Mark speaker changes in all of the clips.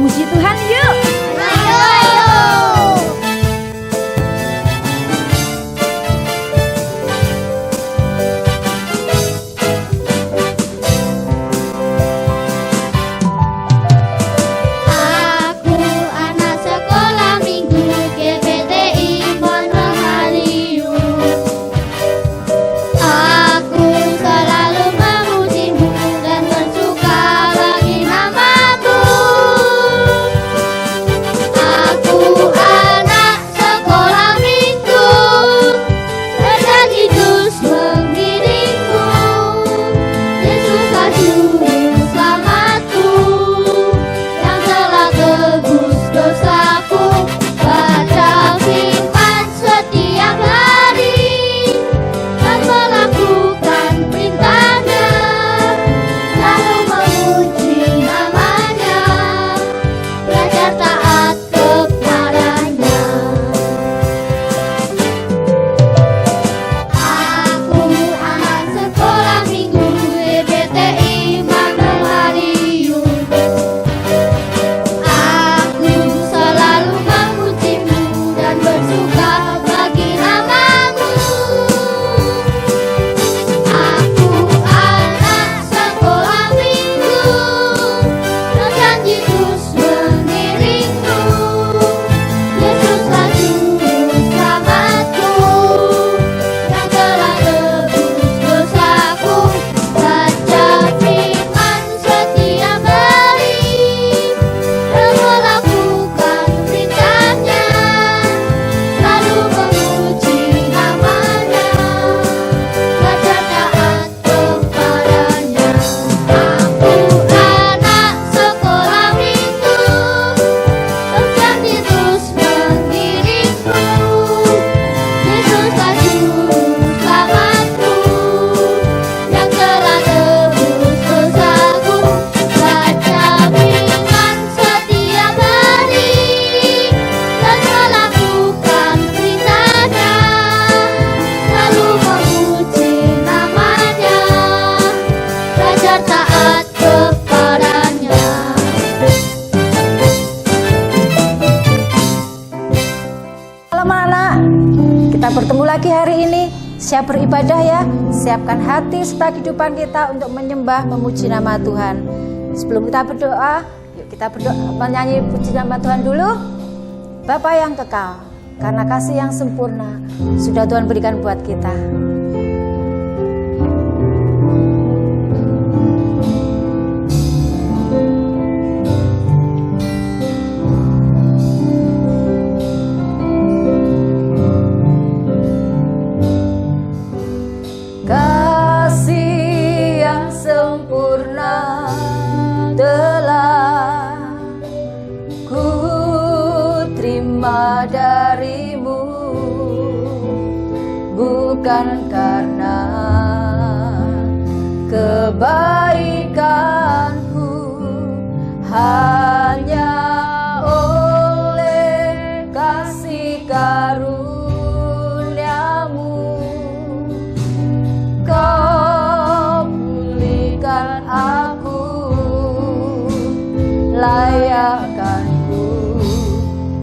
Speaker 1: Puji Tuhan yuk.
Speaker 2: Ayo. Aku anak sekolah minggu GPTI Pondok Haliung. Aku selalu memujimu dan bersuka bagi namamu. Aku anak sekolah minggu, berjanji terus mengiringmu. Yesus Juru Selamatku, yang telah tebus dosaku. Baca firman setiap hari dan melakukan perintahnya, lalu memuji namanya, belajar taat kepadanya. Aku anak sekolah minggu GPTI Pondok Haliung. Aku selalu memujimu dan bersuka bagi namamu. Aku anak sekolah minggu, berjanji terus mengiringmu. Yesuslah Juru Selamatku, yang telah tebus dosaku. Baca firman setiap hari dan melakukan perintahnya, lalu memuji namanya, belajar taat kepadanya. Aku anak sekolah minggu, berjanji terus mengiringmu. Yesuslah Juru Selamatku, yang telah tebus dosaku. Baca firman setiap hari dan melakukan perintahnya, lalu memuji namanya, belajar taat kepadanya.
Speaker 1: Shalom anak-anak, kita bertemu lagi hari ini. Siap beribadah ya. Siapkan hati serta kehidupan kita untuk menyembah, memuji nama Tuhan. Sebelum kita berdoa, yuk kita berdoa menyanyi puji nama Tuhan dulu. Bapa yang kekal, karena kasih yang sempurna sudah Tuhan berikan buat kita. Kasih yang sempurna telah ku terima darimu, bukan karena kebaikanku, hanya oleh kasih karuniamu Kau pulihkan aku, layakkanku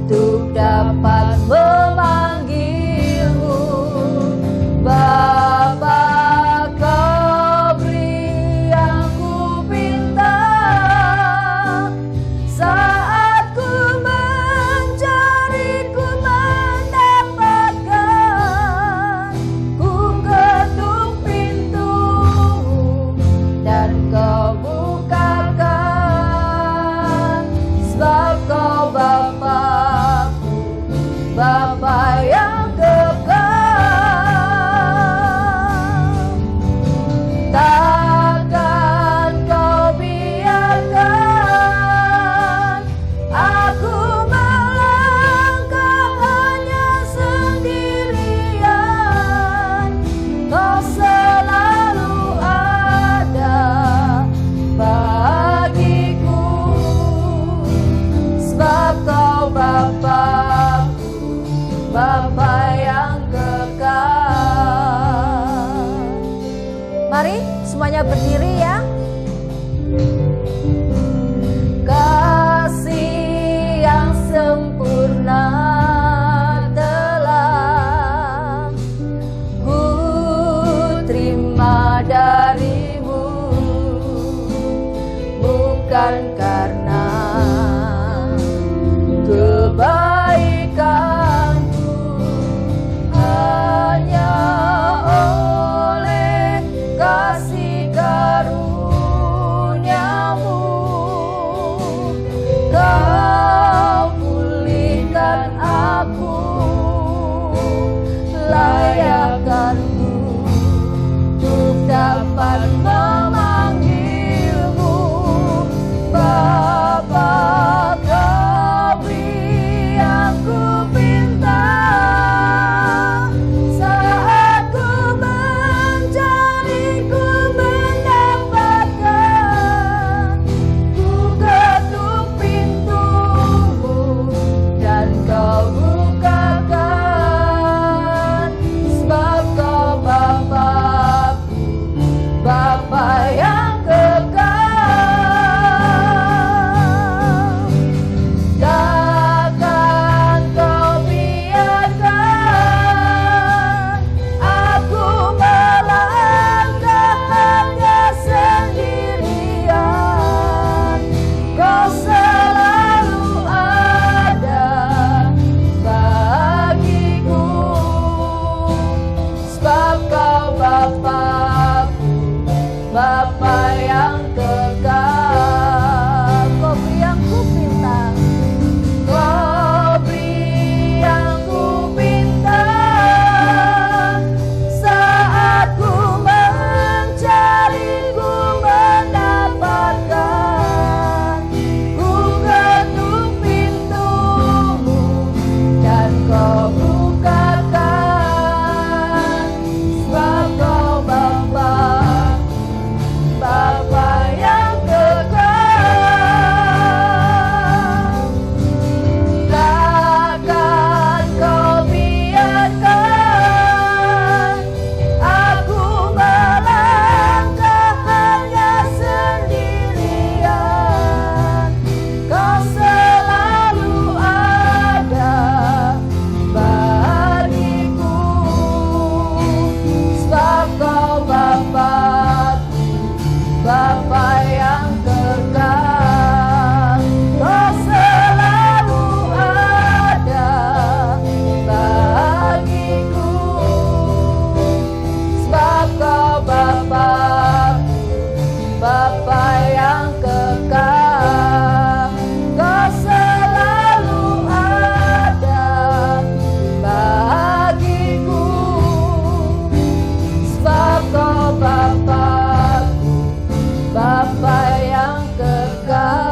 Speaker 1: untuk dapat memanggilmu Bapa. Kau beri yang ku pinta, bukan karena kebaikanku, hanya oleh kasih karuniamu Kau pulihkan aku, layakkanku untuk dapat memanggilmu Bapa. Kau beri aku pinta saat ku mencari, ku mendapatkan. Ku ketuk pintumu dan kau bukakan, sebab kau Bapa-Ku, Bapa yang kekal. Takkan kau biarkan aku melangkah hanya sendirian. Kau selalu ada bagiku, sebab kau Bapa-Ku, Bapa yang kekal. Kau beri aku pinta, kau beri aku pinta saat ku mencari, ku mendapatkan. Ku ketuk pintumu dan kau bukakan, sebab kau Bapa, Bapa yang kekal. Takkan kau biarkan aku melangkah hanya sendirian. Kau selalu ada bagiku, sebab kau Bapa-Ku, Bapa yang kekal. Kau selalu ada bagiku, sebab kau Bapa-Ku, Bapa yang kekal. Kau selalu ada bagiku, sebab kau Bapa-Ku, Bapa yang kekal.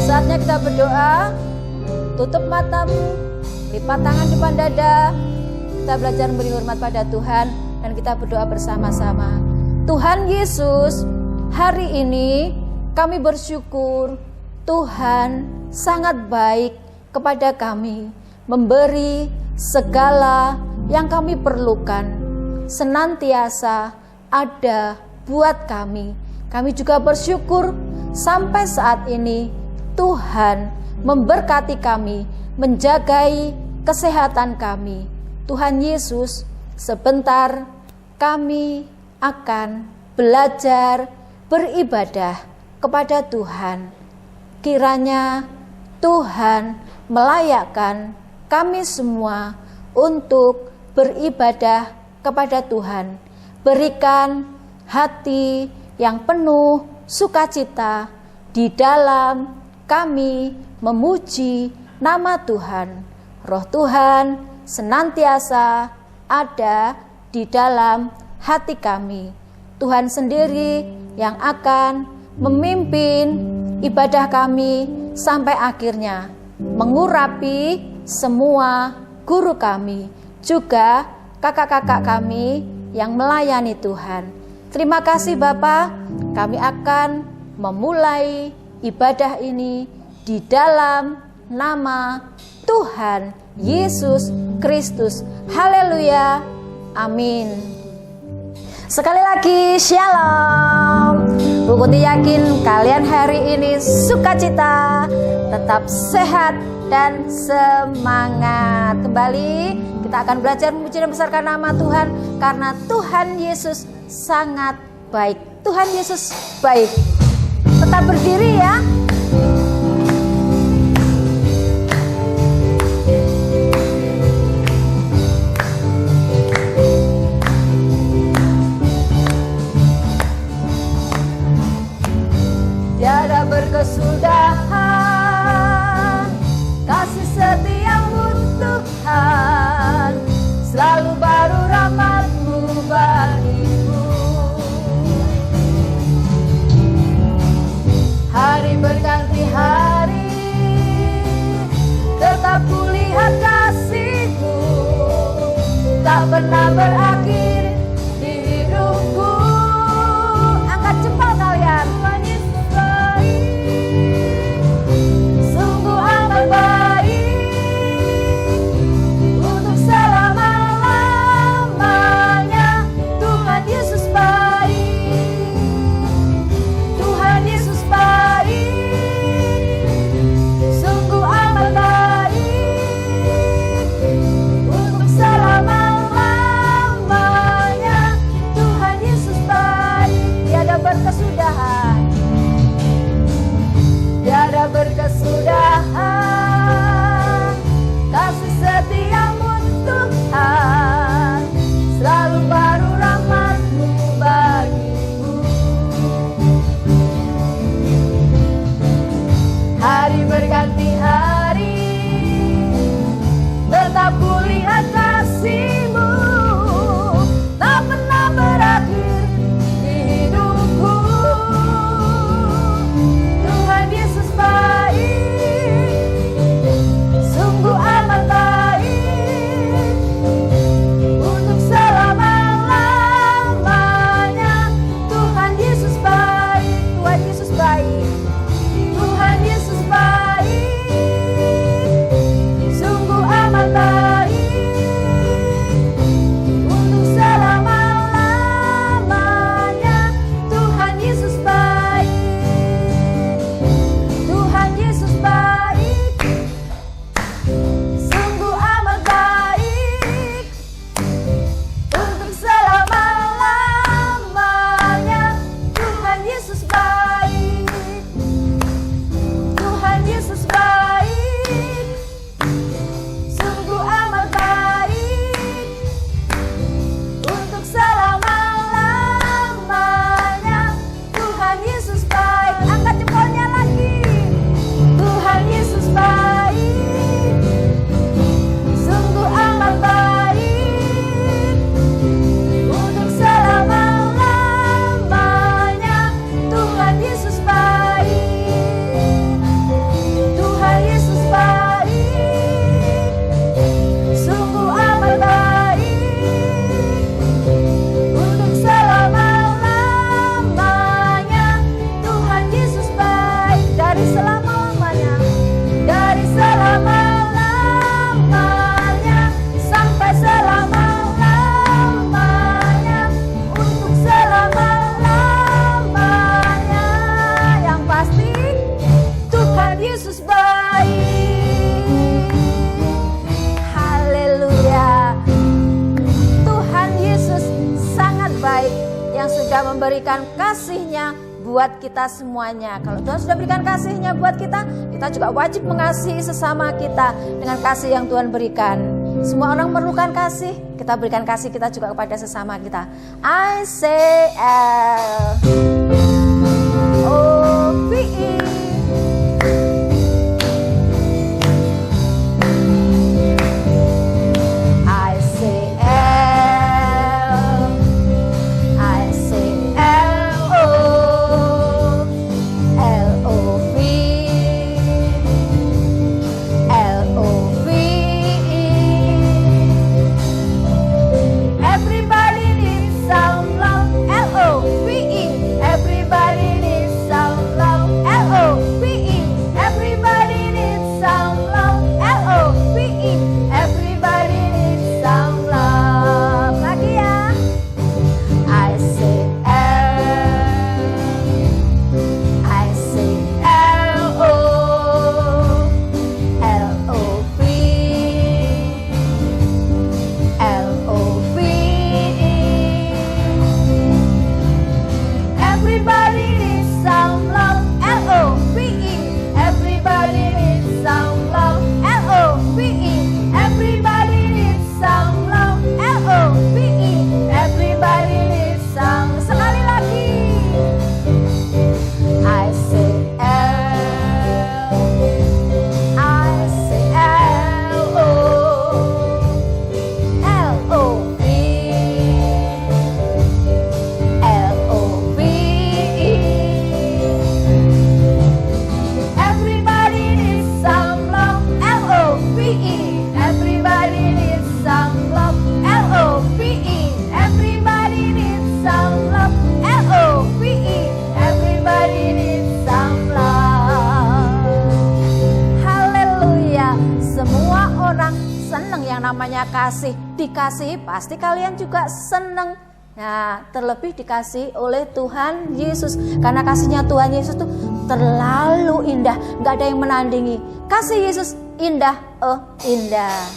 Speaker 1: Saatnya kita berdoa. Tutup matamu, lipat tangan depan dada. Kita belajar memberi hormat pada Tuhan dan kita berdoa bersama-sama. Tuhan Yesus, hari ini kami bersyukur Tuhan sangat baik kepada kami, memberi segala yang kami perlukan, senantiasa ada buat kami. Kami juga bersyukur sampai saat ini Tuhan memberkati kami, menjagai kesehatan kami. Tuhan Yesus, sebentar kami akan belajar beribadah kepada Tuhan. Kiranya Tuhan melayakkan kami semua untuk beribadah kepada Tuhan. Berikan hati yang penuh sukacita di dalam kami memuji nama Tuhan. Roh Tuhan senantiasa ada di dalam hati kami. Tuhan sendiri yang akan memimpin ibadah kami sampai akhirnya, mengurapi semua guru kami, juga kakak-kakak kami yang melayani Tuhan. Terima kasih Bapa, kami akan memulai ibadah ini di dalam nama Tuhan Yesus Kristus. Haleluya. Amin. Sekali lagi shalom. Bukti yakin kalian hari ini sukacita, tetap sehat dan semangat. Kembali kita akan belajar memuji dan membesarkan nama Tuhan, karena Tuhan Yesus sangat baik. Tuhan Yesus baik. Tetap berdiri ya. Tiada berkesudahan kasih setiamu Tuhan, selalu baru rahmat-Mu bagiku. Hari berganti hari, tetap kulihat kasih-Mu, tak pernah berakhir di hidupku. Angkat jempol kalian. Sungguh amat baik, untuk selama-lamanya. Tuhan Yesus baik, Tuhan Yesus baik, sungguh amat baik, untuk selama-lamanya. Tuhan Yesus baik. Tiada berkesudahan, tiada berkesudahan kasih setiamu Tuhan, selalu baru rahmat-Mu bagiku. Hari berganti hari, tetap kulihat kasih-Mu, tak pernah berakhir di hidupku. Tuhan Yesus baik, sungguh amat baik, untuk selama-lamanya. Tuhan Yesus baik, Tuhan Yesus baik, Tuhan Yesus baik, sungguh amat baik, untuk selama-lamanya. Tuhan Yesus baik, Tuhan Yesus baik, sungguh amat baik, untuk selama-lamanya. Tuhan Yesus baik, Tuhan Yesus baik, sungguh amat baik, untuk selama-lamanya. Tuhan Yesus baik. Angkat jempolnya lagi. Tuhan Yesus baik, sungguh amat baik, untuk selama-lamanya. Tuhan Yesus baik, Tuhan Yesus baik, sungguh amat baik, untuk selama-lamanya. Tuhan Yesus baik, dari selama-lamanya, dari selama-lamanya sampai selama-lamanya, untuk selama-lamanya. Yang pasti Tuhan Yesus baik. Haleluya. Tuhan Yesus sangat baik, yang sudah memberikan kasih-Nya buat kita semuanya. Kalau Tuhan sudah berikan kasih-Nya buat kita, kita juga wajib mengasihi sesama kita dengan kasih yang Tuhan berikan. Semua orang memerlukan kasih, kita berikan kasih kita juga kepada sesama kita. I say L-O-V-E. I say L, I say L-O, L-O-V-E, L-O-V-E. Everybody needs some love. L-O-V-E. Everybody kasih. Dikasih pasti kalian juga seneng. Nah, terlebih dikasih oleh Tuhan Yesus. Karena kasihnya Tuhan Yesus tuh terlalu indah, gak ada yang menandingi. Kasih Yesus indah, oh indah.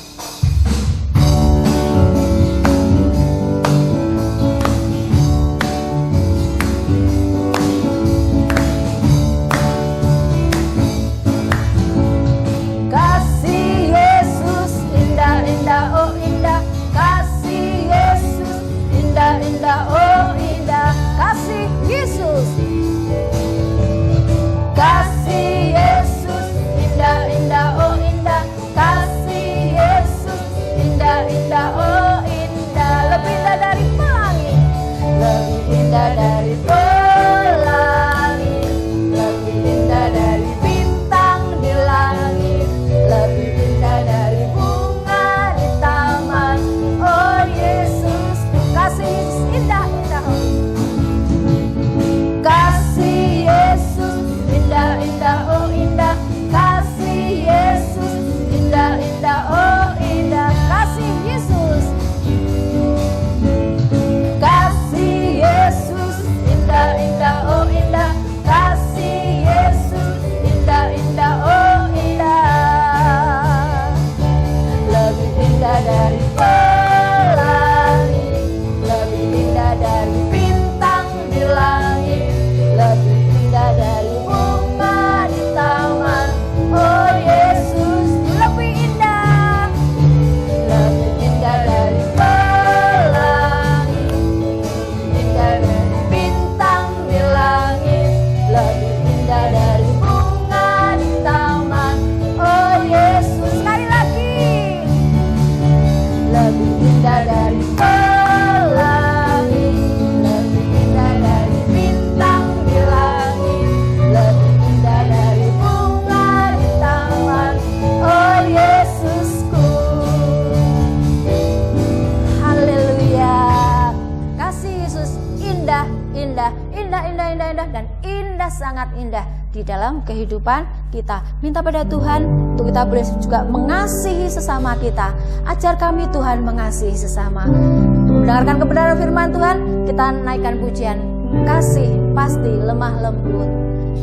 Speaker 1: Sangat indah di dalam kehidupan kita. Minta pada Tuhan untuk kita boleh juga mengasihi sesama kita. Ajar kami Tuhan mengasihi sesama. Mendengarkan kebenaran firman Tuhan, kita naikkan pujian. Kasih pasti lemah lembut,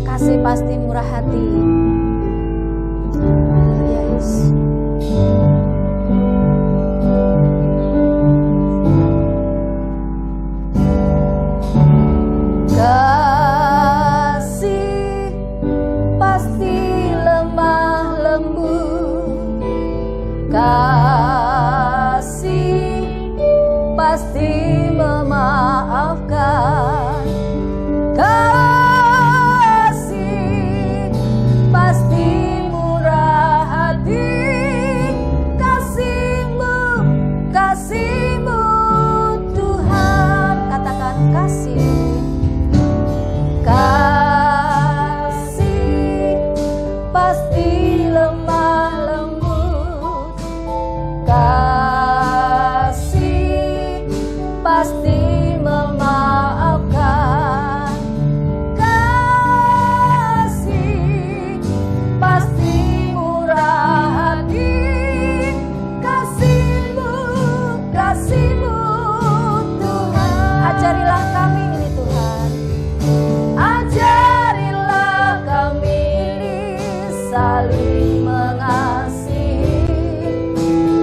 Speaker 1: kasih pasti murah hati. Yes. Kasih pasti memaafkan. Kasih pasti murah hati. Kasih-Mu Tuhan. Katakan kasih. Kasih pasti lemah lembut. Kasih pasti memaafkan. Kasih pasti murah hati. Kasih-Mu Tuhan. Ajarilah kami ini Tuhan. Ajarilah kami ini saling mengasihi.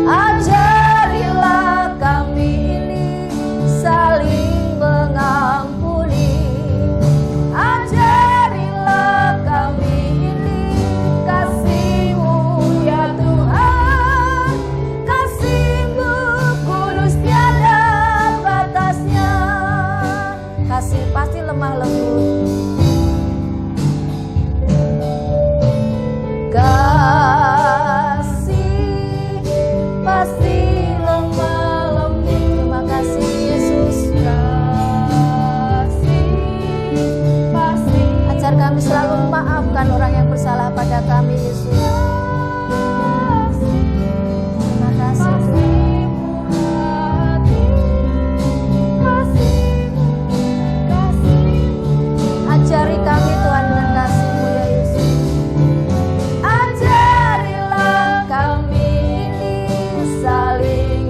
Speaker 1: Ajarilah kami ini saling mengampuni. Ajarilah kami ini kasih-Mu ya Tuhan. Kasih-Mu kudus tiada batasnya. Kasih pasti lemah lembut. Kasih pasti lemah lembut. Terima kasih Yesus. Kasih pasti. Ajar kami selalu memaafkan orang yang bersalah pada kami Yesus. Terima kasih Tuhan. Ajari kami Tuhan dengan kasih-Mu ya Yesus. Ajarilah kami ini saling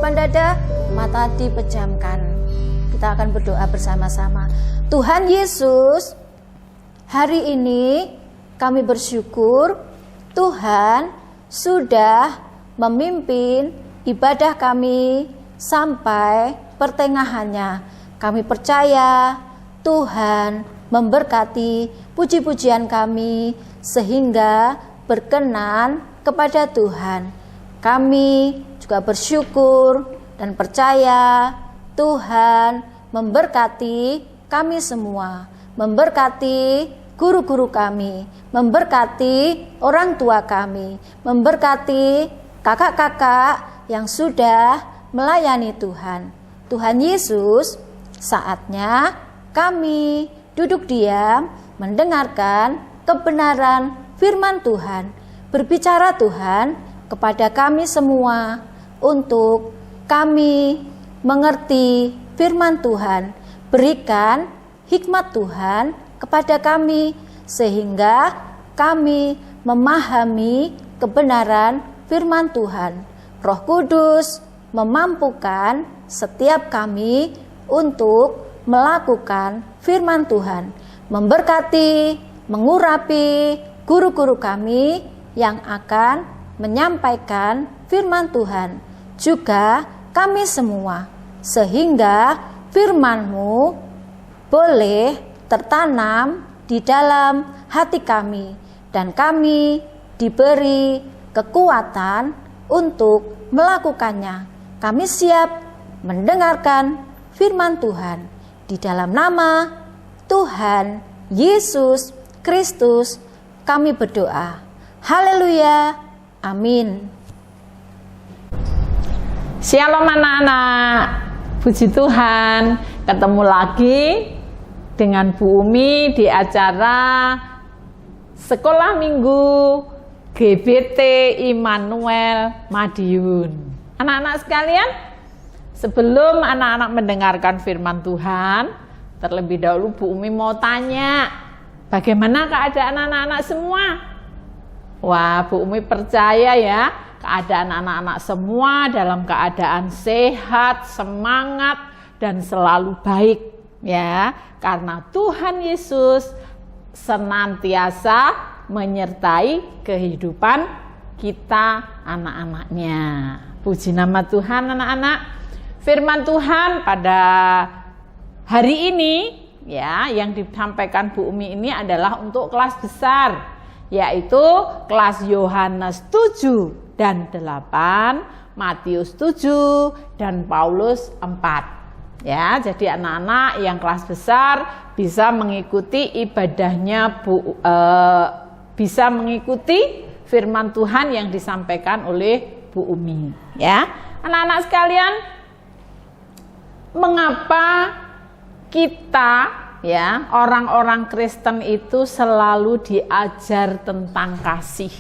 Speaker 1: depan dada, mata dipejamkan. Kita akan berdoa bersama-sama. Tuhan Yesus, hari ini kami bersyukur Tuhan sudah memimpin ibadah kami sampai pertengahannya. Kami percaya Tuhan memberkati puji-pujian kami sehingga berkenan kepada Tuhan. Kami juga bersyukur dan percaya Tuhan memberkati kami semua, memberkati guru-guru kami, memberkati orang tua kami, memberkati kakak-kakak yang sudah melayani Tuhan. Tuhan Yesus, saatnya kami duduk diam mendengarkan kebenaran firman Tuhan. Berbicara Tuhan kepada kami semua untuk kami mengerti firman Tuhan. Berikan hikmat Tuhan kepada kami sehingga kami memahami kebenaran firman Tuhan. Roh Kudus memampukan setiap kami untuk melakukan firman Tuhan, memberkati, mengurapi guru-guru kami yang akan menyampaikan firman Tuhan, juga kami semua, sehingga firman-Mu boleh tertanam di dalam hati kami dan kami diberi kekuatan untuk melakukannya. Kami siap mendengarkan firman Tuhan. Di dalam nama Tuhan Yesus Kristus kami berdoa. Haleluya. Amin.
Speaker 3: Shalom anak-anak. Puji Tuhan, ketemu lagi dengan Bu Umi di acara Sekolah Minggu GBT Immanuel Madiun. Anak-anak sekalian, sebelum anak-anak mendengarkan firman Tuhan, terlebih dahulu Bu Umi mau tanya, bagaimana keadaan anak-anak semua? Wah, Bu Umi percaya ya, keadaan anak-anak semua dalam keadaan sehat, semangat, dan selalu baik ya, karena Tuhan Yesus senantiasa menyertai kehidupan kita anak-anaknya. Puji nama Tuhan anak-anak. Firman Tuhan pada hari ini ya, yang disampaikan Bu Umi ini adalah untuk kelas besar, yaitu kelas Yohanes 7 dan 8, Matius 7 dan Paulus 4. Ya, jadi anak-anak yang kelas besar bisa mengikuti ibadahnya bisa mengikuti firman Tuhan yang disampaikan oleh Bu Umi. Ya, anak-anak sekalian, mengapa kita ya orang-orang Kristen itu selalu diajar tentang kasih?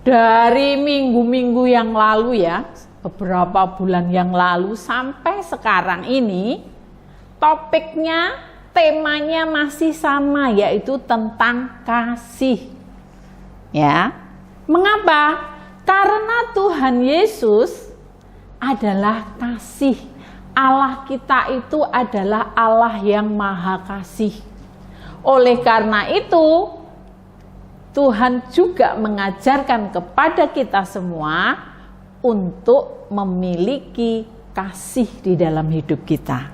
Speaker 3: Dari minggu-minggu yang lalu ya, beberapa bulan yang lalu sampai sekarang ini, topiknya, temanya masih sama, yaitu tentang kasih. Ya, mengapa? Karena Tuhan Yesus adalah kasih. Allah kita itu adalah Allah yang maha kasih. Oleh karena itu, Tuhan juga mengajarkan kepada kita semua untuk memiliki kasih di dalam hidup kita.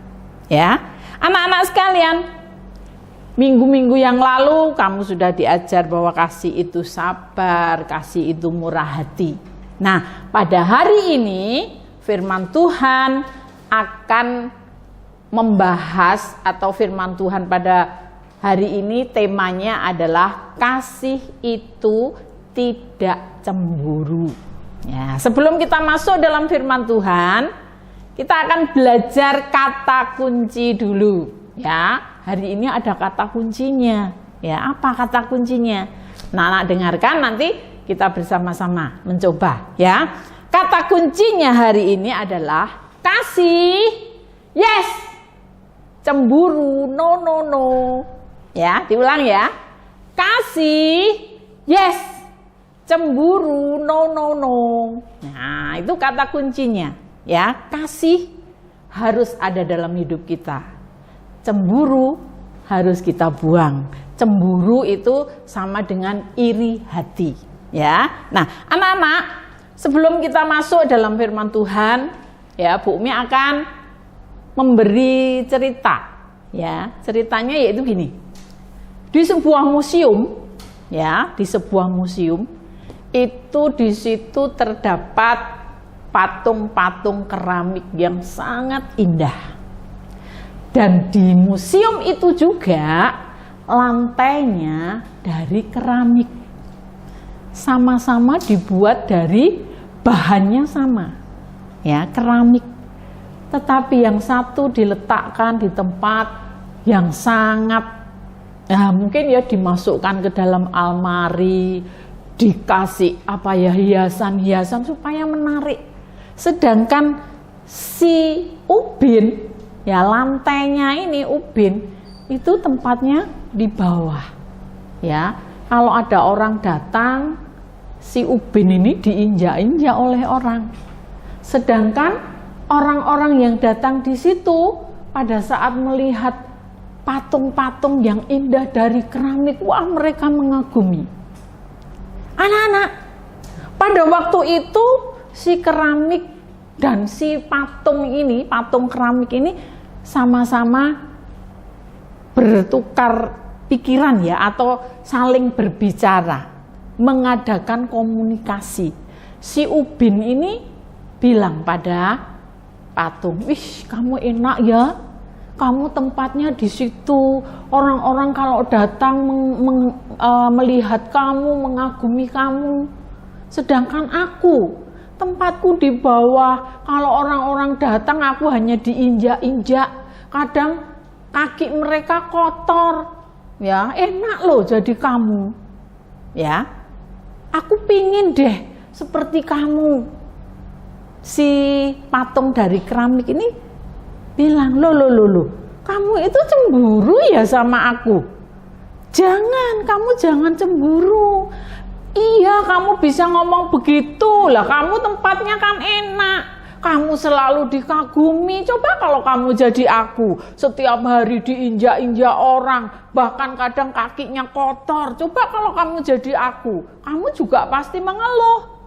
Speaker 3: Ya, anak-anak sekalian, minggu-minggu yang lalu kamu sudah diajar bahwa kasih itu sabar, kasih itu murah hati. Nah, pada hari ini firman Tuhan akan membahas, atau firman Tuhan pada hari ini temanya adalah kasih itu tidak cemburu. Ya, sebelum kita masuk dalam firman Tuhan, kita akan belajar kata kunci dulu. Ya, hari ini ada kata kuncinya. Ya, apa kata kuncinya? Nah, anak dengarkan, nanti kita bersama-sama mencoba. Ya, kata kuncinya hari ini adalah kasih, yes. Cemburu, no, no, no. Ya, diulang ya. Kasih, yes. Cemburu, no, no, no. Nah, itu kata kuncinya. Ya, kasih harus ada dalam hidup kita. Cemburu harus kita buang. Cemburu itu sama dengan iri hati. Ya, nah anak-anak, sebelum kita masuk dalam firman Tuhan, ya Bu Umi akan memberi cerita. Ya, ceritanya yaitu gini. Di sebuah museum, ya, di sebuah museum itu di situ terdapat patung-patung keramik yang sangat indah. Dan di museum itu juga lantainya dari keramik. Sama-sama dibuat dari bahannya sama. Ya, keramik. Tetapi yang satu diletakkan di tempat yang sangat mungkin ya dimasukkan ke dalam almari, dikasih apa ya hiasan-hiasan supaya menarik. Sedangkan si ubin, ya lantainya ini ubin itu tempatnya di bawah. Ya, kalau ada orang datang, si ubin ini diinjak-injak oleh orang. Sedangkan orang-orang yang datang di situ pada saat melihat patung-patung yang indah dari keramik, wah mereka mengagumi. Anak-anak, pada waktu itu si keramik dan si patung ini, patung keramik ini sama-sama bertukar pikiran ya, atau saling berbicara, mengadakan komunikasi. Si ubin ini bilang pada patung, "Wih, kamu enak ya. Kamu tempatnya di situ. Orang-orang kalau datang melihat kamu, mengagumi kamu. Sedangkan aku, tempatku di bawah. Kalau orang-orang datang, aku hanya diinjak-injak. Kadang kaki mereka kotor. Ya, enak loh jadi kamu. Ya, aku pingin deh seperti kamu." Si patung dari keramik ini bilang, loh, kamu itu cemburu ya sama aku? Jangan, kamu jangan cemburu. Iya, kamu bisa ngomong begitu lah, kamu tempatnya kan enak, kamu selalu dikagumi. Coba kalau kamu jadi aku, setiap hari diinjak-injak orang, bahkan kadang kakinya kotor. Coba kalau kamu jadi aku, kamu juga pasti mengeluh.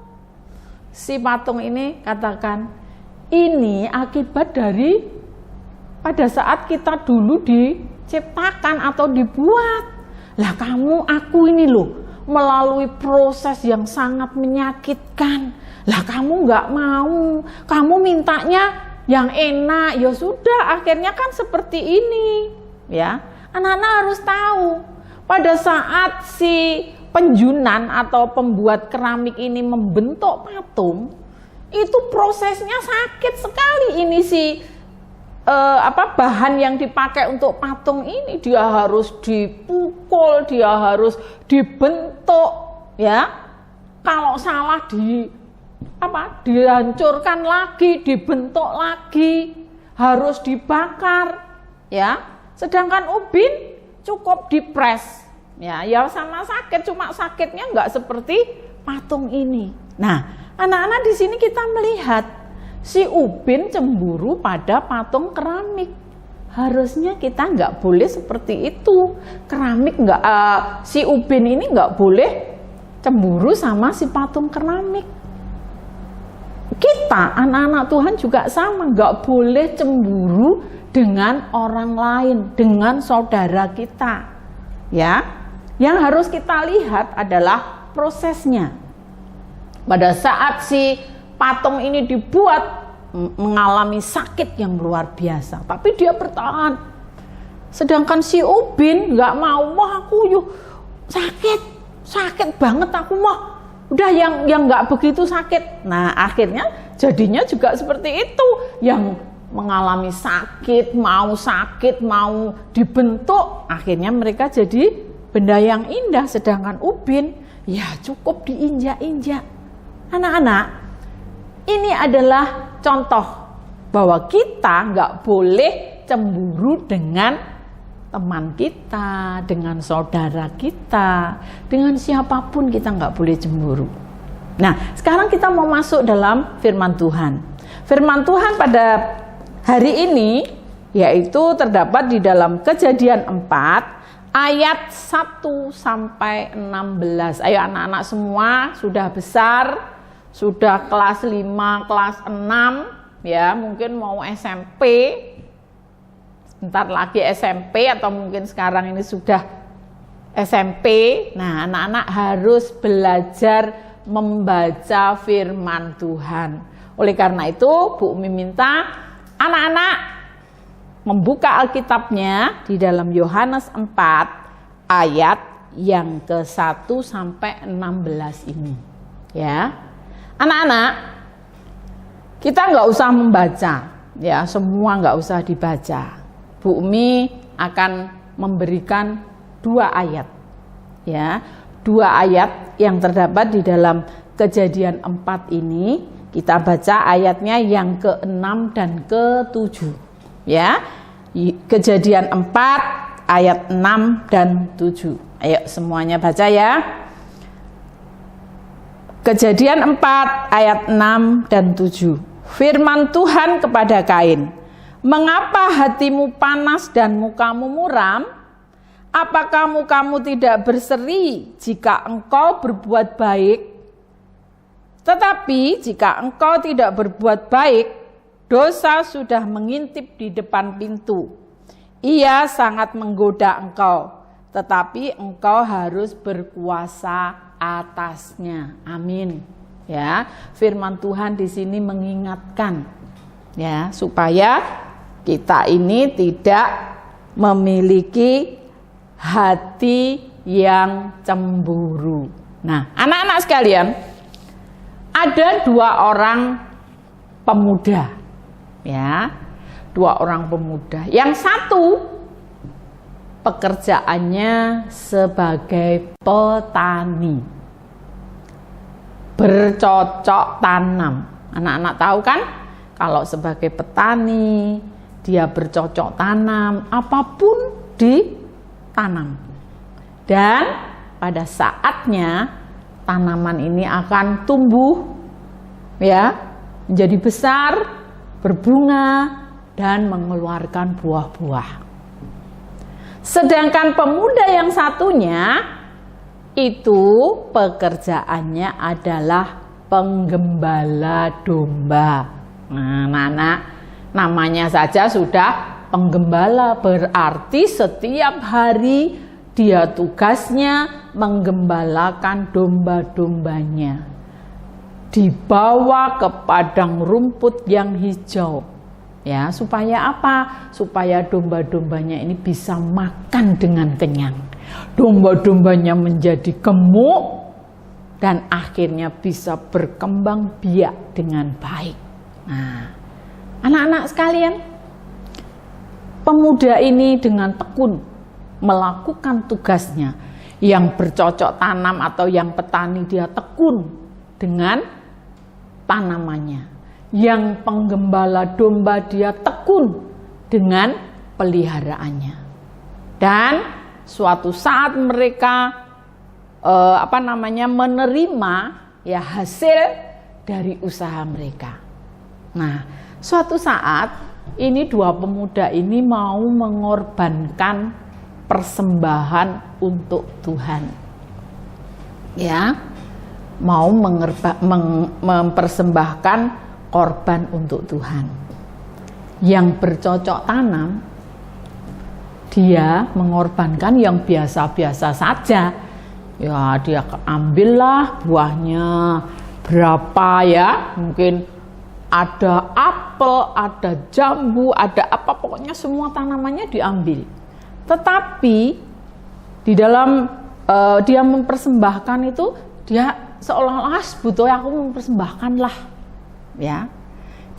Speaker 3: Si patung ini katakan, ini akibat dari pada saat kita dulu diciptakan atau dibuat. Lah kamu, aku ini loh, melalui proses yang sangat menyakitkan. Lah kamu nggak mau, kamu mintanya yang enak, ya sudah, akhirnya kan seperti ini. Ya, anak-anak harus tahu, pada saat si penjunan atau pembuat keramik ini membentuk patung, itu prosesnya sakit sekali. Ini si bahan yang dipakai untuk patung ini, dia harus dipukul, dia harus dibentuk, ya. Kalau salah dihancurkan lagi, dibentuk lagi, harus dibakar, ya. Sedangkan ubin cukup dipres. Ya sama sakit, cuma sakitnya nggak seperti patung ini. Nah, anak-anak di sini kita melihat si ubin cemburu pada patung keramik. Harusnya kita nggak boleh seperti itu. Keramik nggak, si ubin ini nggak boleh cemburu sama si patung keramik. Kita anak-anak Tuhan juga sama, nggak boleh cemburu dengan orang lain, dengan saudara kita. Ya. Yang harus kita lihat adalah prosesnya. Pada saat si patung ini dibuat, mengalami sakit yang luar biasa, tapi dia bertahan. Sedangkan si ubin nggak mau, wah aku yuk sakit banget aku mah. Udah yang nggak begitu sakit. Nah akhirnya jadinya juga seperti itu, yang mengalami sakit mau dibentuk, akhirnya mereka jadi benda yang indah. Sedangkan ubin ya cukup diinjak-injak. Anak-anak, ini adalah contoh bahwa kita nggak boleh cemburu dengan teman kita, dengan saudara kita, dengan siapapun kita nggak boleh cemburu. Nah, sekarang kita mau masuk dalam firman Tuhan. Firman Tuhan pada hari ini yaitu terdapat di dalam Kejadian 4 ayat 1 sampai 16. Ayo anak-anak semua sudah besar, sudah kelas 5, kelas 6, ya mungkin mau SMP, sebentar lagi SMP atau mungkin sekarang ini sudah SMP. Nah, anak-anak harus belajar membaca firman Tuhan. Oleh karena itu, Bu Umi minta anak-anak membuka Alkitabnya di dalam Yohanes 4 ayat yang ke-1 sampai 16 ini. Ya, anak-anak, kita nggak usah membaca, ya semua nggak usah dibaca. Bu Umi akan memberikan 2 ayat, ya 2 ayat yang terdapat di dalam Kejadian 4 ini. Kita baca ayatnya yang ke-6 dan ke-7. Ya, Kejadian 4 ayat 6 dan 7. Ayo semuanya baca ya. Kejadian 4 ayat 6 dan 7. Firman Tuhan kepada Kain, "Mengapa hatimu panas dan mukamu muram? Apakah mukamu tidak berseri jika engkau berbuat baik? Tetapi jika engkau tidak berbuat baik, dosa sudah mengintip di depan pintu. Ia sangat menggoda engkau, tetapi engkau harus berkuasa atasnya." Amin. Ya, firman Tuhan di sini mengingatkan, ya, supaya kita ini tidak memiliki hati yang cemburu. Nah, anak-anak sekalian, ada 2 orang pemuda, ya, 2 orang pemuda. Yang satu pekerjaannya sebagai petani, bercocok tanam. Anak-anak tahu kan, kalau sebagai petani dia bercocok tanam, apapun ditanam. Dan pada saatnya tanaman ini akan tumbuh, ya, menjadi besar, berbunga dan mengeluarkan buah-buah. Sedangkan pemuda yang satunya itu pekerjaannya adalah penggembala domba. Nah, anak-anak, namanya saja sudah penggembala, berarti setiap hari dia tugasnya menggembalakan domba-dombanya, dibawa ke padang rumput yang hijau. Ya, supaya apa? Supaya domba-dombanya ini bisa makan dengan kenyang. Domba-dombanya menjadi gemuk dan akhirnya bisa berkembang biak dengan baik. Nah, anak-anak sekalian, pemuda ini dengan tekun melakukan tugasnya. Yang bercocok tanam atau yang petani, dia tekun dengan tanamannya. Yang penggembala domba, dia tekun dengan peliharaannya. Dan suatu saat mereka menerima ya hasil dari usaha mereka. Nah, suatu saat ini 2 pemuda ini mau mengorbankan persembahan untuk Tuhan. Ya, mau mempersembahkan korban untuk Tuhan. Yang bercocok tanam, dia mengorbankan yang biasa-biasa saja. Ya, dia ambillah buahnya berapa ya, mungkin ada apel, ada jambu, ada apa, pokoknya semua tanamannya diambil. Tetapi di dalam dia mempersembahkan itu, dia seolah-olah sebetulnya aku mempersembahkan lah, ya.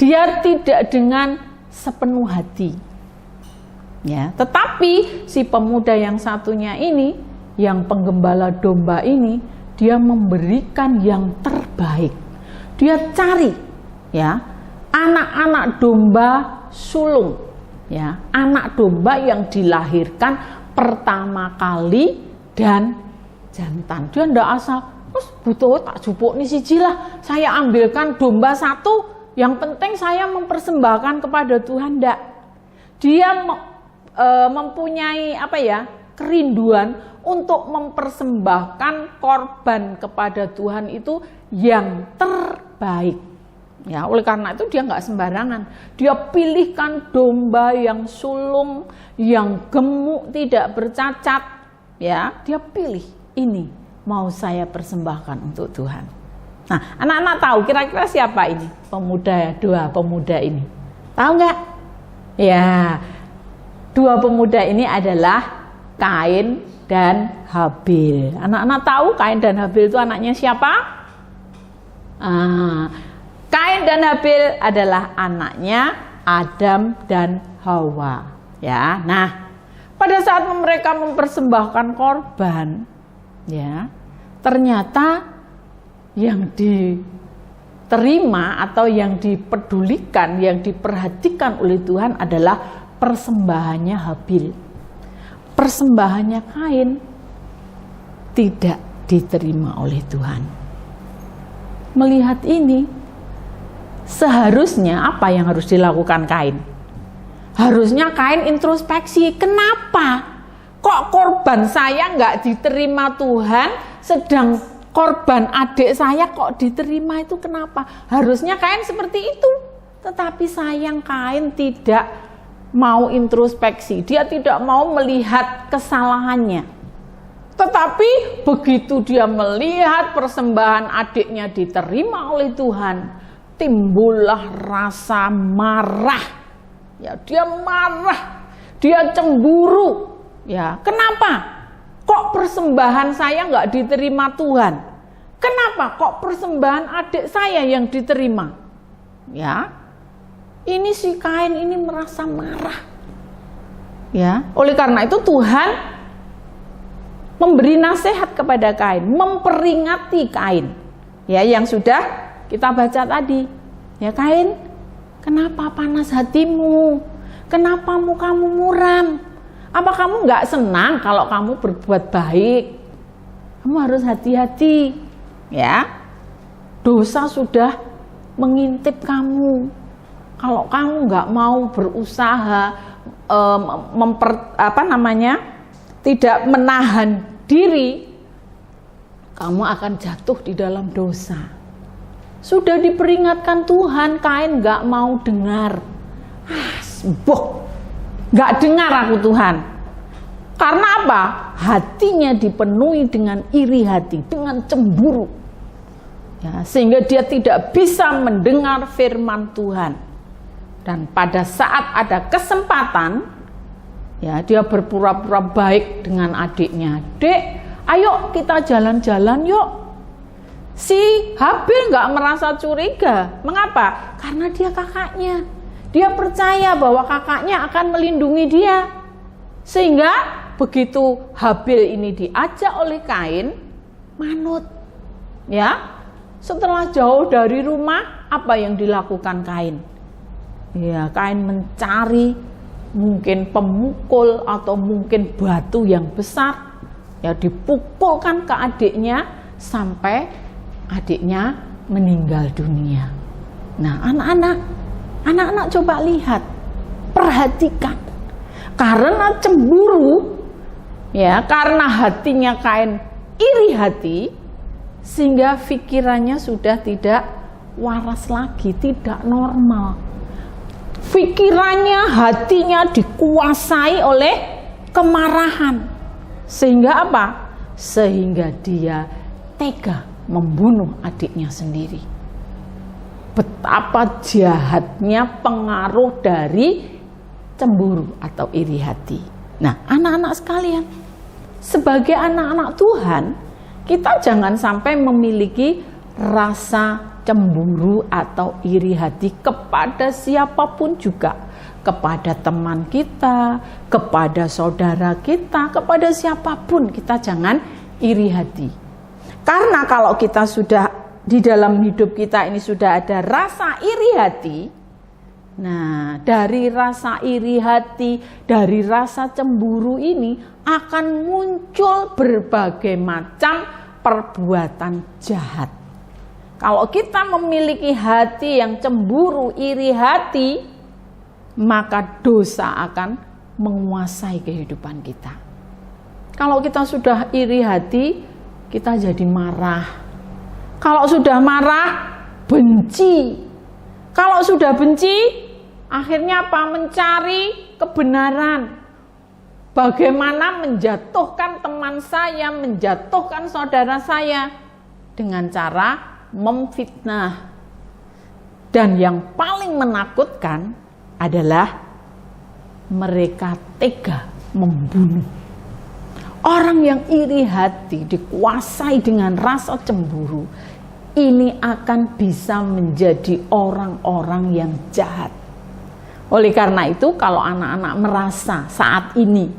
Speaker 3: Dia tidak dengan sepenuh hati, ya. Tetapi si pemuda yang satunya ini, yang penggembala domba ini, dia memberikan yang terbaik. Dia cari, ya, anak-anak domba sulung, Ya, anak domba yang dilahirkan pertama kali dan jantan. Dia ndak asal, terus butuh tak jupuk nih siji lah, saya ambilkan domba satu, yang penting saya mempersembahkan kepada Tuhan. Ndak. Dia mempunyai kerinduan untuk mempersembahkan korban kepada Tuhan itu yang terbaik. Ya, oleh karena itu dia nggak sembarangan. Dia pilihkan domba yang sulung, yang gemuk, tidak bercacat. Ya, dia pilih ini mau saya persembahkan untuk Tuhan. Nah, anak-anak tahu kira-kira siapa ini dua pemuda ini? Tahu nggak? Ya, dua pemuda ini adalah Kain dan Habil. Anak-anak tahu Kain dan Habil itu anaknya siapa? Kain dan Habil adalah anaknya Adam dan Hawa. Ya, nah, pada saat mereka mempersembahkan korban, ya, ternyata yang diterima atau yang dipedulikan, yang diperhatikan oleh Tuhan adalah persembahannya Habil. Persembahannya Kain tidak diterima oleh Tuhan. Melihat ini, seharusnya apa yang harus dilakukan Kain? Harusnya Kain introspeksi, kenapa kok korban saya nggak diterima Tuhan, sedang korban adik saya kok diterima, itu kenapa? Harusnya Kain seperti itu. Tetapi sayang Kain tidak mau introspeksi, dia tidak mau melihat kesalahannya. Tetapi begitu dia melihat persembahan adiknya diterima oleh Tuhan, timbullah rasa marah. Ya, dia marah, dia cemburu. Ya, kenapa? Kok persembahan saya nggak diterima Tuhan? Kenapa kok persembahan adik saya yang diterima? Ya, ini si Kain ini merasa marah. Ya, oleh karena itu Tuhan memberi nasihat kepada Kain, memperingati Kain. Ya, yang sudah kita baca tadi. Ya, Kain, kenapa panas hatimu? Kenapa mukamu muram? Apa kamu nggak senang kalau kamu berbuat baik? Kamu harus hati-hati. Ya, dosa sudah mengintip kamu. Kalau kamu nggak mau berusaha tidak menahan diri, kamu akan jatuh di dalam dosa. Sudah diperingatkan Tuhan, Kain nggak mau dengar. Nggak dengar aku Tuhan. Karena apa? Hatinya dipenuhi dengan iri hati, dengan cemburu. Ya, sehingga dia tidak bisa mendengar firman Tuhan. Dan pada saat ada kesempatan, ya, dia berpura-pura baik dengan adiknya. Dek, ayo kita jalan-jalan yuk. Si Habil nggak merasa curiga. Mengapa? Karena dia kakaknya. Dia percaya bahwa kakaknya akan melindungi dia. Sehingga begitu Habil ini diajak oleh Kain, manut. Ya, setelah jauh dari rumah, apa yang dilakukan Kain? Ya, Kain mencari mungkin pemukul atau mungkin batu yang besar, ya, dipukulkan ke adiknya sampai adiknya meninggal dunia. Nah, anak-anak coba lihat, perhatikan. Karena cemburu, ya, karena hatinya Kain iri hati, sehingga pikirannya sudah tidak waras lagi, tidak normal. Pikirannya, hatinya dikuasai oleh kemarahan. Sehingga apa? Sehingga dia tega membunuh adiknya sendiri. Betapa jahatnya pengaruh dari cemburu atau iri hati. Nah, anak-anak sekalian, sebagai anak-anak Tuhan, kita jangan sampai memiliki rasa cemburu atau iri hati kepada siapapun juga, kepada teman kita, kepada saudara kita, kepada siapapun kita jangan iri hati. Karena kalau kita sudah di dalam hidup kita ini sudah ada rasa iri hati, Nah, dari rasa iri hati, dari rasa cemburu ini akan muncul berbagai macam perbuatan jahat. Kalau kita memiliki hati yang cemburu, iri hati, maka dosa akan menguasai kehidupan kita. Kalau kita sudah iri hati, kita jadi marah. Kalau sudah marah, benci. Kalau sudah benci, akhirnya apa? Mencari kebenaran. Bagaimana menjatuhkan teman saya, menjatuhkan saudara saya dengan cara memfitnah. Dan yang paling menakutkan adalah mereka tega membunuh. Orang yang iri hati dikuasai dengan rasa cemburu, ini akan bisa menjadi orang-orang yang jahat. Oleh karena itu, kalau anak-anak merasa saat ini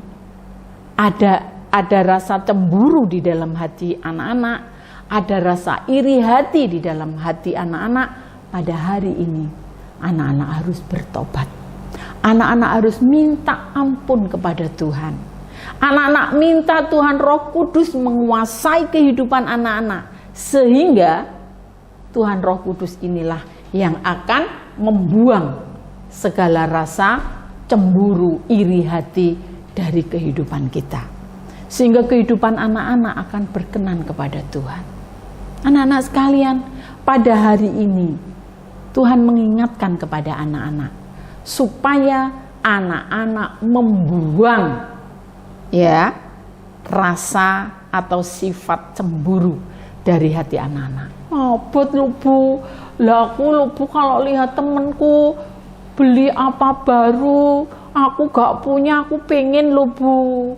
Speaker 3: ada rasa cemburu di dalam hati anak-anak, ada rasa iri hati di dalam hati anak-anak, pada hari ini anak-anak harus bertobat. Anak-anak harus minta ampun kepada Tuhan. Anak-anak minta Tuhan Roh Kudus menguasai kehidupan anak-anak, sehingga Tuhan Roh Kudus inilah yang akan membuang segala rasa cemburu, iri hati dari kehidupan kita. Sehingga kehidupan anak-anak akan berkenan kepada Tuhan. Anak-anak sekalian, pada hari ini Tuhan mengingatkan kepada anak-anak supaya anak-anak membuang rasa atau sifat cemburu dari hati anak-anak. Abot lu Bu, lah aku lu Bu kalau lihat temenku beli apa baru, aku gak punya, aku pengen lu Bu.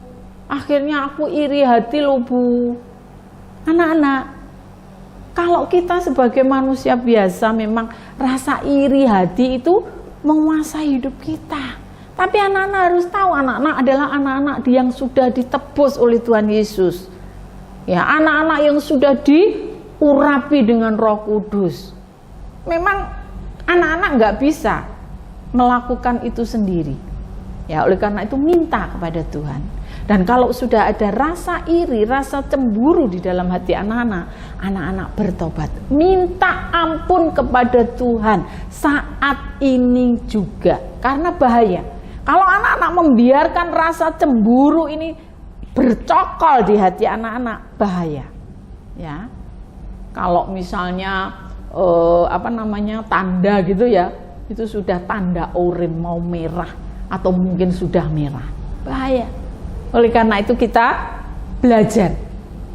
Speaker 3: Akhirnya aku iri hati lu Bu. Anak-anak, kalau kita sebagai manusia biasa memang rasa iri hati itu menguasai hidup kita. Tapi anak-anak harus tahu, anak-anak adalah anak-anak yang sudah ditebus oleh Tuhan Yesus. Ya, anak-anak yang sudah diurapi dengan Roh Kudus. Memang anak-anak nggak bisa melakukan itu sendiri. Ya, oleh karena itu minta kepada Tuhan. Dan kalau sudah ada rasa iri, rasa cemburu di dalam hati anak-anak, anak-anak bertobat, minta ampun kepada Tuhan saat ini juga, karena bahaya. Kalau anak-anak membiarkan rasa cemburu ini bercokol di hati anak-anak, bahaya. Ya, kalau misalnya tanda gitu ya, itu sudah tanda oranye mau merah atau mungkin sudah merah, bahaya. Oleh karena itu kita belajar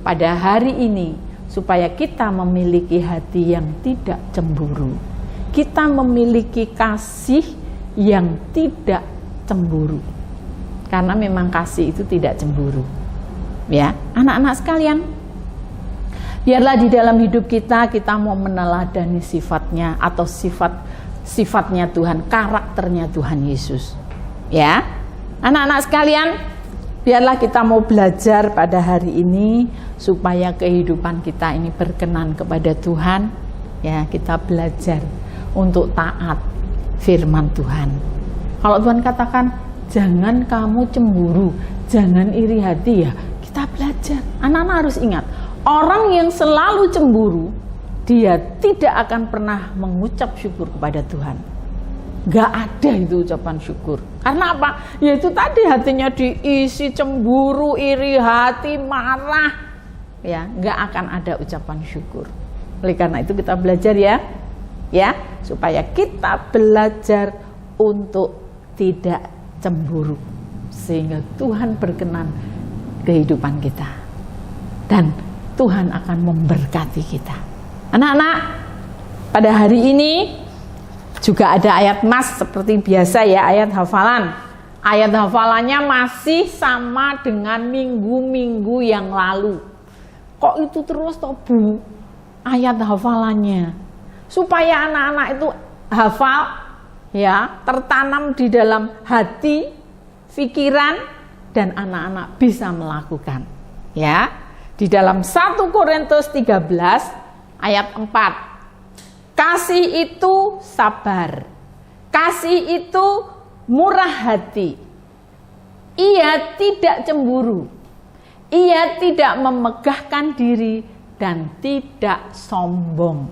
Speaker 3: pada hari ini supaya kita memiliki hati yang tidak cemburu. Kita memiliki kasih yang tidak cemburu. Karena memang kasih itu tidak cemburu. Ya, anak-anak sekalian, biarlah di dalam hidup kita mau meneladani sifatnya atau sifatnya Tuhan, karakternya Tuhan Yesus. Ya, anak-anak sekalian, biarlah kita mau belajar pada hari ini supaya kehidupan kita ini berkenan kepada Tuhan. Ya, kita belajar untuk taat firman Tuhan. Kalau Tuhan katakan jangan kamu cemburu, jangan iri hati, ya kita belajar. Anak-anak harus ingat, orang yang selalu cemburu, dia tidak akan pernah mengucap syukur kepada Tuhan. Gak ada itu ucapan syukur. Karena apa? Ya itu tadi, hatinya diisi cemburu, iri hati, marah. Ya, gak akan ada ucapan syukur. Oleh karena itu kita belajar ya, supaya kita belajar untuk tidak cemburu, sehingga Tuhan berkenan kehidupan kita. Dan Tuhan akan memberkati kita. Anak-anak, pada hari ini juga ada ayat mas seperti biasa ya, ayat hafalan. Ayat hafalannya masih sama dengan minggu-minggu yang lalu. Kok itu terus toh Bu? Ayat hafalannya. Supaya anak-anak itu hafal, ya, tertanam di dalam hati, pikiran, dan anak-anak bisa melakukan. Ya, di dalam 1 Korintus 13 ayat 4. Kasih itu sabar, Kasih itu murah hati. Ia tidak cemburu. Ia tidak memegahkan diri dan tidak sombong.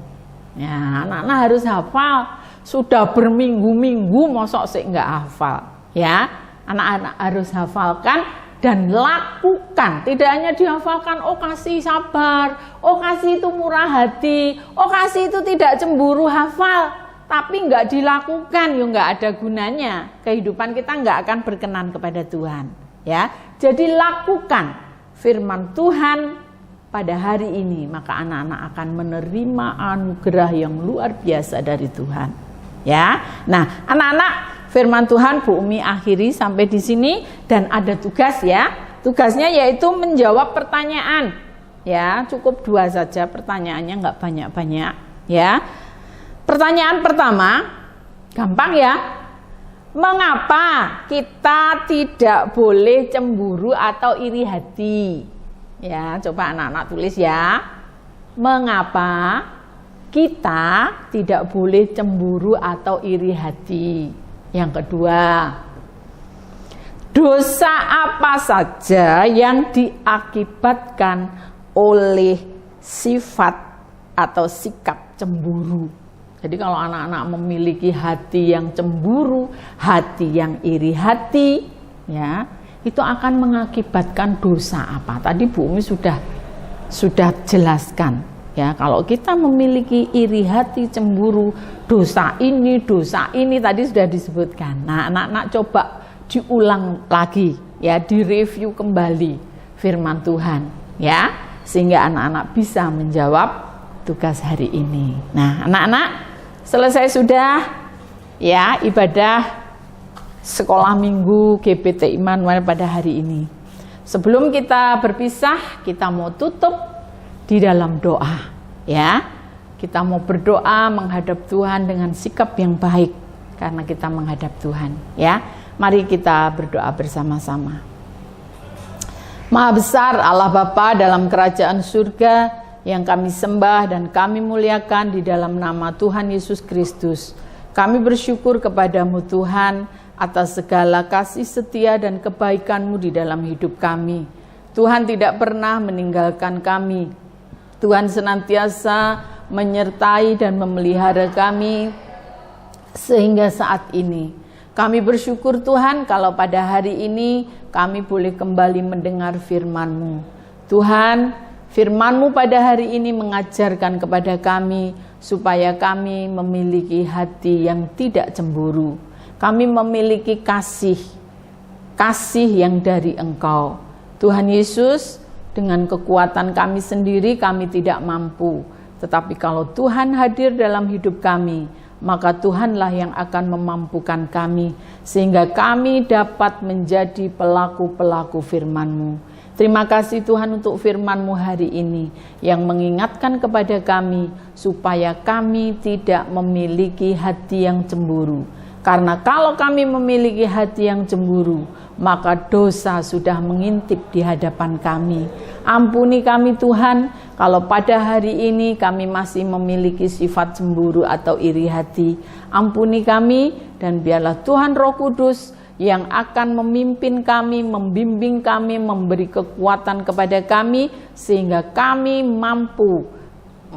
Speaker 3: Ya, anak-anak harus hafal. Sudah berminggu-minggu mosok sih nggak hafal. Ya, anak-anak harus hafalkan dan lakukan. Tidak hanya dihafalkan, oh kasih sabar, oh kasih itu murah hati, oh kasih itu tidak cemburu, hafal. Tapi nggak dilakukan, ya nggak ada gunanya. Kehidupan kita nggak akan berkenan kepada Tuhan. Ya, jadi lakukan firman Tuhan pada hari ini, maka anak-anak akan menerima anugerah yang luar biasa dari Tuhan. Ya, nah anak-anak, firman Tuhan Bu Umi akhiri sampai di sini dan ada tugas ya. Tugasnya yaitu menjawab pertanyaan. Ya, cukup 2 saja pertanyaannya, nggak banyak-banyak. Ya. Pertanyaan pertama, gampang ya. Mengapa kita tidak boleh cemburu atau iri hati? Ya, coba anak-anak tulis ya. Mengapa kita tidak boleh cemburu atau iri hati? Yang kedua, dosa apa saja yang diakibatkan oleh sifat atau sikap cemburu? Jadi kalau anak-anak memiliki hati yang cemburu, hati yang iri hati, ya, itu akan mengakibatkan dosa apa? Tadi Bu Umi sudah jelaskan. Ya, kalau kita memiliki iri hati, cemburu, dosa ini tadi sudah disebutkan. Nah, anak-anak coba diulang lagi, ya, direview kembali firman Tuhan, ya, sehingga anak-anak bisa menjawab tugas hari ini. Nah, anak-anak, selesai sudah, ya, ibadah sekolah minggu GBT Immanuel pada hari ini. Sebelum kita berpisah, kita mau tutup di dalam doa, ya. Kita mau berdoa menghadap Tuhan dengan sikap yang baik karena kita menghadap Tuhan, ya. Mari kita berdoa bersama-sama. Maha besar Allah Bapa dalam kerajaan surga yang kami sembah dan kami muliakan di dalam nama Tuhan Yesus Kristus. Kami bersyukur kepadamu Tuhan atas segala kasih setia dan kebaikan-Mu di dalam hidup kami. Tuhan tidak pernah meninggalkan kami. Tuhan senantiasa menyertai dan memelihara kami sehingga saat ini. Kami bersyukur Tuhan kalau pada hari ini kami boleh kembali mendengar firman-Mu. Tuhan, firman-Mu pada hari ini mengajarkan kepada kami supaya kami memiliki hati yang tidak cemburu. Kami memiliki kasih yang dari Engkau. Tuhan Yesus, dengan kekuatan kami sendiri kami tidak mampu. Tetapi kalau Tuhan hadir dalam hidup kami, maka Tuhanlah yang akan memampukan kami, sehingga kami dapat menjadi pelaku-pelaku firman-Mu. Terima kasih Tuhan untuk firman-Mu hari ini, yang mengingatkan kepada kami, supaya kami tidak memiliki hati yang cemburu. Karena kalau kami memiliki hati yang cemburu, maka dosa sudah mengintip di hadapan kami. Ampuni kami Tuhan, kalau pada hari ini kami masih memiliki sifat cemburu atau iri hati. Ampuni kami dan biarlah Tuhan Roh Kudus yang akan memimpin kami, membimbing kami, memberi kekuatan kepada kami, sehingga kami mampu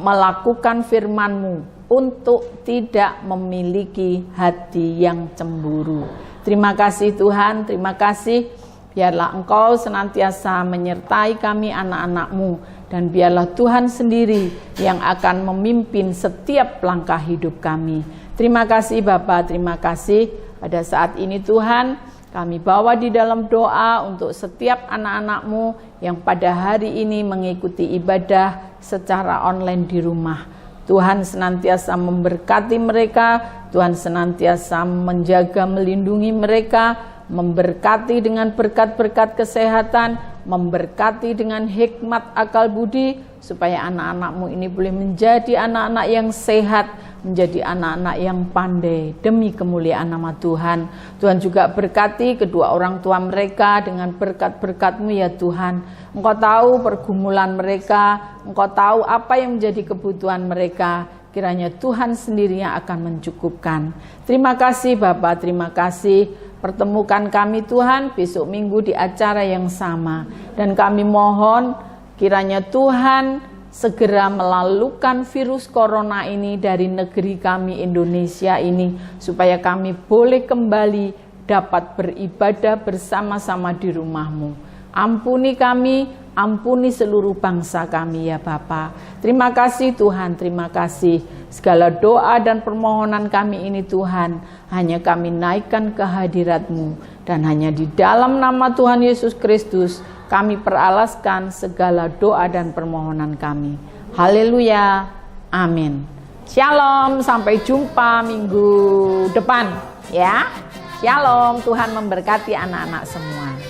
Speaker 3: melakukan firman-Mu untuk tidak memiliki hati yang cemburu. Terima kasih Tuhan, terima kasih. Biarlah Engkau senantiasa menyertai kami anak-anak-Mu. Dan biarlah Tuhan sendiri yang akan memimpin setiap langkah hidup kami. Terima kasih Bapa, terima kasih. Pada saat ini Tuhan, kami bawa di dalam doa untuk setiap anak-anak-Mu yang pada hari ini mengikuti ibadah secara online di rumah. Tuhan senantiasa memberkati mereka, Tuhan senantiasa menjaga, melindungi mereka, memberkati dengan berkat-berkat kesehatan, memberkati dengan hikmat akal budi, supaya anak-anak-Mu ini boleh menjadi anak-anak yang sehat, menjadi anak-anak yang pandai demi kemuliaan nama Tuhan. Tuhan juga berkati kedua orang tua mereka dengan berkat-berkat-Mu ya Tuhan. Engkau tahu pergumulan mereka, Engkau tahu apa yang menjadi kebutuhan mereka. kiranya Tuhan sendiri yang akan mencukupkan. Terima kasih Bapa, terima kasih. Pertemukan kami Tuhan besok minggu di acara yang sama. Dan kami mohon kiranya Tuhan segera melalukan virus corona ini dari negeri kami Indonesia ini, supaya kami boleh kembali dapat beribadah bersama-sama di rumah-Mu. Ampuni kami, ampuni seluruh bangsa kami ya Bapa. Terima kasih Tuhan, terima kasih. Segala doa dan permohonan kami ini Tuhan, hanya kami naikkan ke hadirat-Mu. Dan hanya di dalam nama Tuhan Yesus Kristus, kami peralaskan segala doa dan permohonan kami. Haleluya, amin. Shalom, sampai jumpa minggu depan ya. Shalom, Tuhan memberkati anak-anak semua.